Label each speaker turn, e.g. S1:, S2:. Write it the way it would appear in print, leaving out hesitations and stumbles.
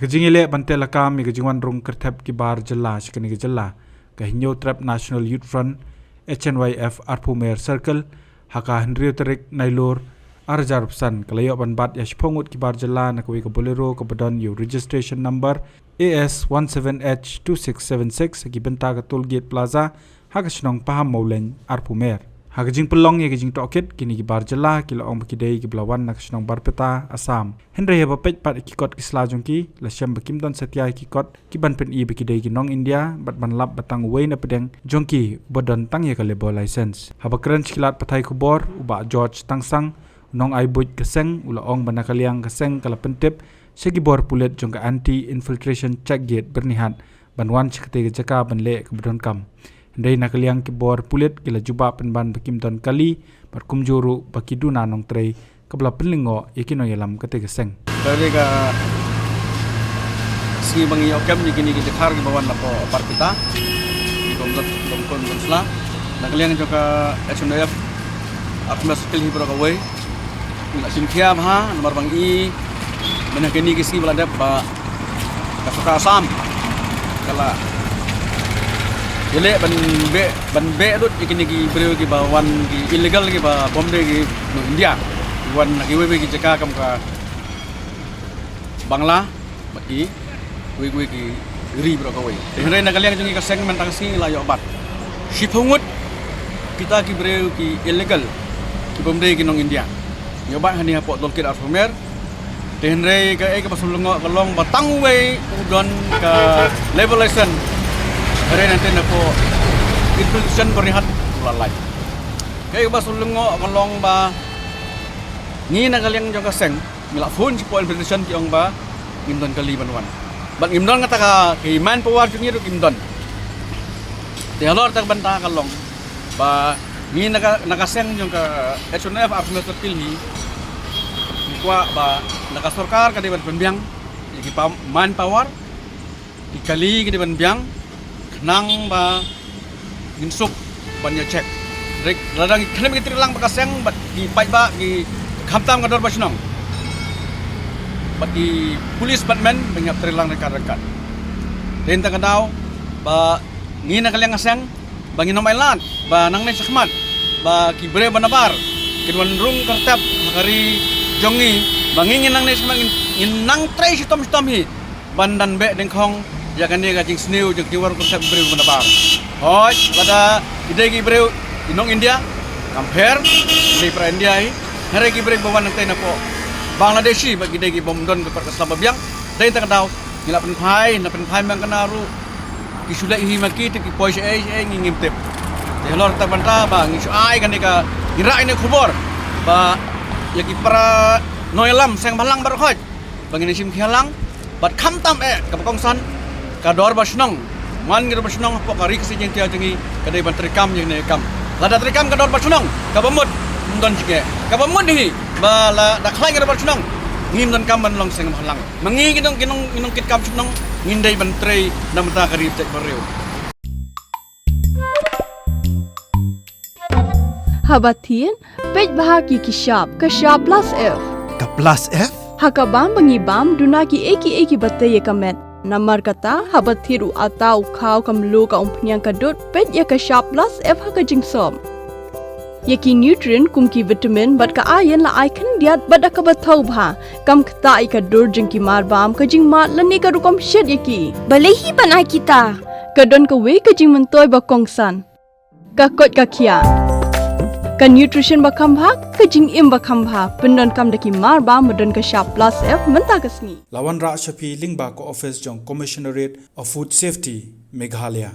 S1: Hakajingile bantela kam igajingwan rung kertep ki bar jalla shikani ki jalla ka hinyo trap National Youth Front HNYF Arpumer Circle haka Henry Terik Nailor Arjar San kalayo banbat ya shpongut ki bar jalla nakwi ka bolero ka badon yu registration number AS17H2676 ki benta ka toll gate plaza haka shnong paham maulen Arpumer Hakajing pelong ya kajing toket kini ki bar jalla ki laong bakidei ki blawan nak shnong bar peta Assam Henry heba pej pat ikikot ki slajong ki la syam bakimton setia ikikot ki ban pen i bakidei ki nong India bat ban lap batang wei na pedeng jongki bodon tang ya ka lebo license haba keren kilat patai kubor uba George tangsang nong ai buj keseng ulaong banakaliang keseng kala pentip segi bor pulet jongka anti infiltration check gate bernihat banwan sekete jaka ban le ke bodon kam Ndai nakaliang ki bor pulit kila juba penban bakimton kali berkumjuru bakiduna nong trei kabla penlingo yakino yalam ketika seng.
S2: Dari ka si bangi okem ni kini kita khar ki bawan lapo parkita di domkon konsla nakaliang joka HNYF akmas skill hi pro kawai ila simkhia ha nomor bangi menakeni ki si balada ba ka Assam kala Jele ban be dut ikini ki breu ki bawan ki illegal ki ba bomde ki no India wan ki we ki jaka kam ka Bangla baki we ki ri bro ka we henre na kalian jungi ka segmen tangsi la yo bat shipungut kita ki breu ki illegal ki bomde ki no India yo bat hani hapo dolkit Arpumer henre ka e ka pasulungo kalong batang we udon ka levelation Hari nanti nako institution bernihat lalai. Kaya ba sulungo kalong ba ni nakaliang jong kaseng milak phone si point institution ki ong ba imdon kali banwan. Bat imdon ngata ka ki manpower jungi ru imdon. Ti halor tak banta kalong ba ni nakaseng jong ka HNYF Arpumer Circle hi kwa ba nakasorkar ka deban pembiang ki manpower dikali ki deban biang nang ba ginsuk banyak cek rek ladang kena begitu lang bakaseng bat di pai ba di khamtam kador basnong bat di polis batman banyak terilang rekan-rekan den ta kadau ba ngina kaliang aseng bangin nomailan ba nang ne sakmat ba kibre banabar kinwan rung kartap makari jongi bangin nang ne sakmat nang tre sitom hi bandan be dengkong ya kan dia gajing snew jeung kiwar konsep breu benabar. Hoj, lada ide gi breu inong India, compare di pra India hi. Hari gi breu bawan nang na po. Bangladeshi bagi ide gi bomdon ke perkas lababiang. Dai ta kadau ngila pen phai mang kanaru. Ki sulai hi maki ti poise ngingim tip. Te lor ta banta ba ngi ai kan ka gira ini khubor. Ba ya ki para noilam seng balang bar khoj. Bangin sim khialang bat khamtam kapakongsan kador basnong man ngir basnong po kari kasi jeng tia jengi kadai ban trikam jeng ne kam lada trikam kador basnong kabamut ndon jige kabamut hi ba la da khlai ngir basnong ngim don kam ban long seng halang mangi kinong kit kam basnong ngindai ban trei namta kari cek bareu
S3: Habatin pej bahagi kishap plus F
S4: Ka plus F
S3: hakabam bangibam dunaki eki batte yekamet Namar kata habat thiru atau khau kamlu ka umpnyang kadut pet ya ka sharp plus F ha ka jingsom. Yaki nutrient kum ki vitamin bat ka ayan la ai khan diat bat ka bathau bha kam khta ai ka dur jing ki mar bam ka jing ma lani ka rukom shet yaki.
S5: Balehi banai kita.
S3: Ka don ka we ka jing mentoy ba kongsan. Ka kot ka khia. Ka nutrition ba kham bha ka jing im ba kham bha pendon kam daki mar ba madon ka sharp plus F menta ka sngi.
S1: Lawan Ra Shafi Lingba ko office jong Commissionerate of Food Safety Meghalaya